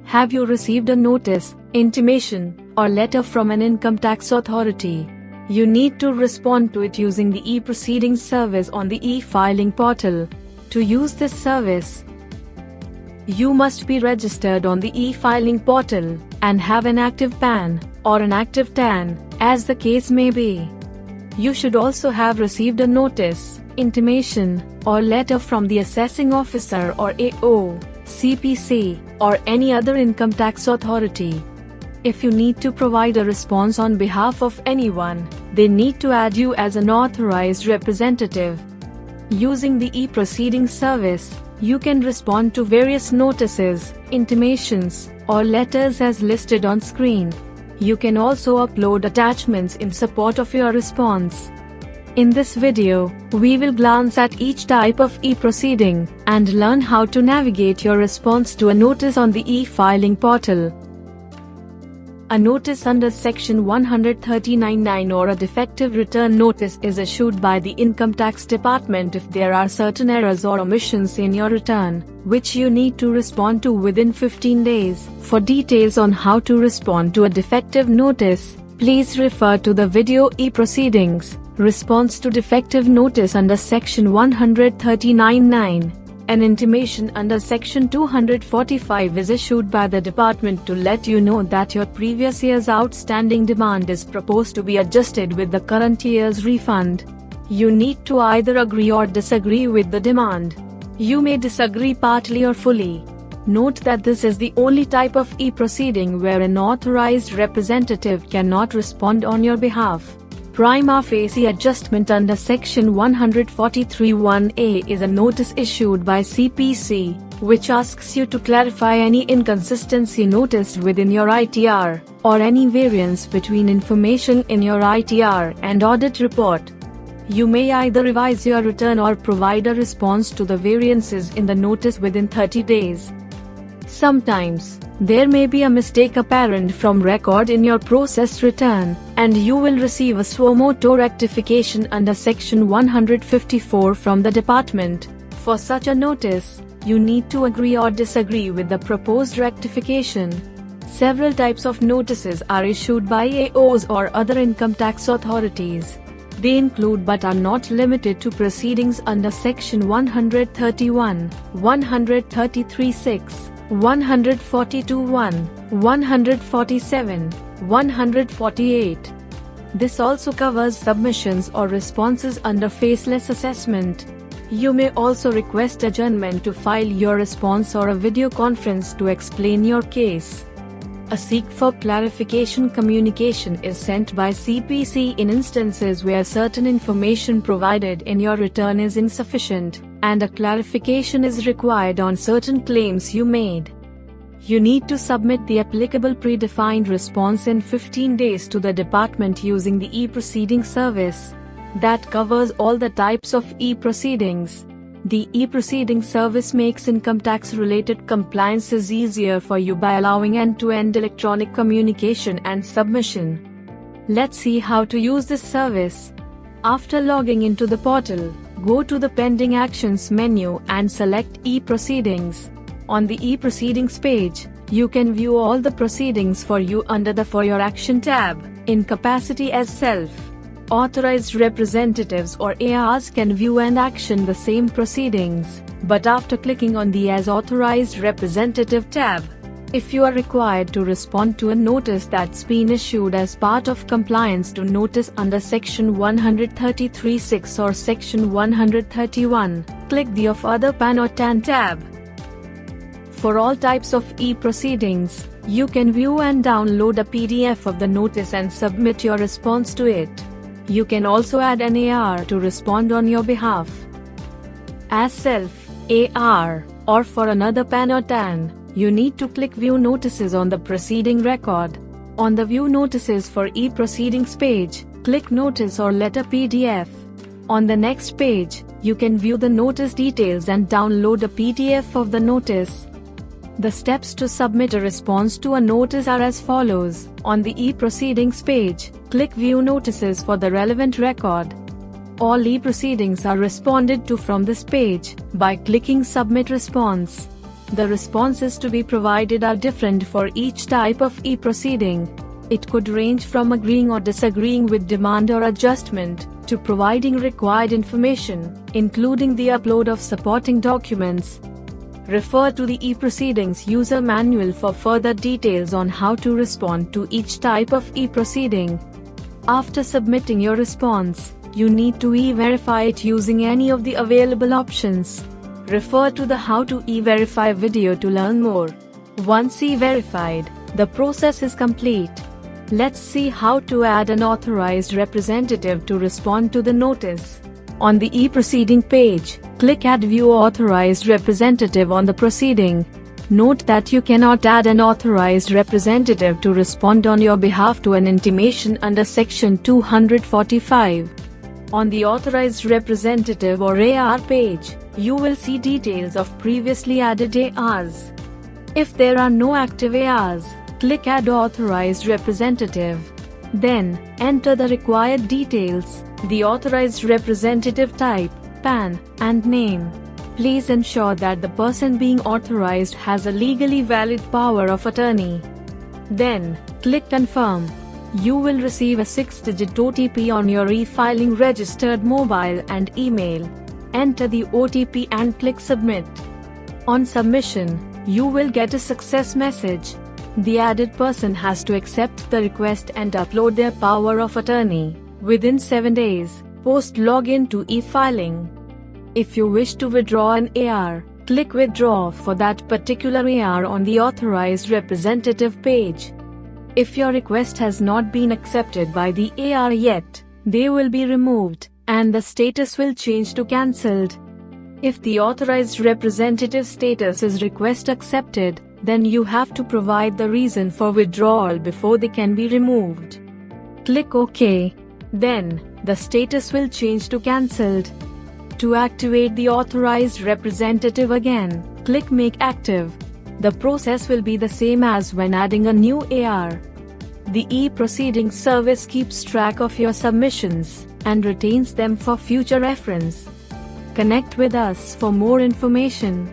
Have you received a notice, intimation, or letter from an income tax authority? You need to respond to it using the e-proceedings service on the e-filing portal. To use this service, you must be registered on the e-filing portal and have an active PAN or an active TAN, as the case may be. You should also have received a notice, intimation, or letter from the assessing officer or AO, CPC, or any other income tax authority. If you need to provide a response on behalf of anyone, they need to add you as an authorized representative. Using the e-proceedings service, you can respond to various notices, intimations, or letters as listed on screen. You can also upload attachments in support of your response. In this video, we will glance at each type of e-proceeding and learn how to navigate your response to a notice on the e-filing portal. A notice under Section 139(9) or a defective return notice is issued by the Income Tax Department if there are certain errors or omissions in your return, which you need to respond to within 15 days. For details on how to respond to a defective notice, please refer to the video e-proceedings, response to defective notice under Section 139(9). An intimation under Section 245 is issued by the department to let you know that your previous year's outstanding demand is proposed to be adjusted with the current year's refund. You need to either agree or disagree with the demand. You may disagree partly or fully. Note that this is the only type of e-proceeding where an authorized representative cannot respond on your behalf. Prima facie adjustment under Section 143(1)(a) is a notice issued by CPC, which asks you to clarify any inconsistency noticed within your ITR, or any variance between information in your ITR and audit report. You may either revise your return or provide a response to the variances in the notice within 30 days. Sometimes, there may be a mistake apparent from record in your processed return, and you will receive a suo motu rectification under Section 154 from the department. For such a notice, you need to agree or disagree with the proposed rectification. Several types of notices are issued by AOs or other income tax authorities. They include but are not limited to proceedings under Section 131, 133(6), 142(1), 147, 148. This also covers submissions or responses under faceless assessment. You may also request adjournment to file your response or a video conference to explain your case. A seek for clarification communication is sent by CPC in instances where certain information provided in your return is insufficient, and a clarification is required on certain claims you made. You need to submit the applicable predefined response in 15 days to the department using the e-proceedings service. That covers all the types of e-proceedings. The e-proceedings service makes income tax-related compliances easier for you by allowing end-to-end electronic communication and submission. Let's see how to use this service. After logging into the portal, go to the Pending Actions menu and select e-proceedings. On the e-proceedings page, you can view all the proceedings for you under the For Your Action tab. In capacity as self, authorized representatives or ARs can view and action the same proceedings, but after clicking on the As Authorized Representative tab. If you are required to respond to a notice that's been issued as part of compliance to notice under Section 133(6) or Section 131, click the Of Other PAN or TAN tab. For all types of e-proceedings, you can view and download a PDF of the notice and submit your response to it. You can also add an AR to respond on your behalf. As self, AR, or for another PAN or TAN, you need to click View Notices on the proceeding record. On the View Notices for e-proceedings page, click Notice or Letter PDF. On the next page, you can view the notice details and download a PDF of the notice. The steps to submit a response to a notice are as follows. On the e-proceedings page, click View Notices for the relevant record. All e-proceedings are responded to from this page by clicking Submit Response. The responses to be provided are different for each type of e-proceeding. It could range from agreeing or disagreeing with demand or adjustment, to providing required information, including the upload of supporting documents. Refer to the e-proceedings user manual for further details on how to respond to each type of e-proceeding. After submitting your response, you need to e-verify it using any of the available options. Refer to the How to E-Verify video to learn more. Once e-verified, the process is complete. Let's see how to add an authorized representative to respond to the notice. On the e-proceeding page, click Add View Authorized Representative on the proceeding. Note that you cannot add an authorized representative to respond on your behalf to an intimation under Section 245. On the Authorized Representative or AR page, you will see details of previously added ARs. If there are no active ARs, click Add Authorized Representative. Then, enter the required details, the authorized representative type, PAN, and name. Please ensure that the person being authorized has a legally valid power of attorney. Then, click Confirm. You will receive a 6-digit OTP on your e-filing registered mobile and email. Enter the OTP and click Submit. On submission, you will get a success message. The added person has to accept the request and upload their power of attorney within 7 days, post login to e-filing. If you wish to withdraw an AR, click Withdraw for that particular AR on the Authorized Representative page. If your request has not been accepted by the AR yet, they will be removed, and the status will change to cancelled. If the authorized representative status is request accepted, then you have to provide the reason for withdrawal before they can be removed. Click OK. Then, the status will change to cancelled. To activate the authorized representative again, click Make Active. The process will be the same as when adding a new AR. The e-proceeding service keeps track of your submissions and retains them for future reference. Connect with us for more information.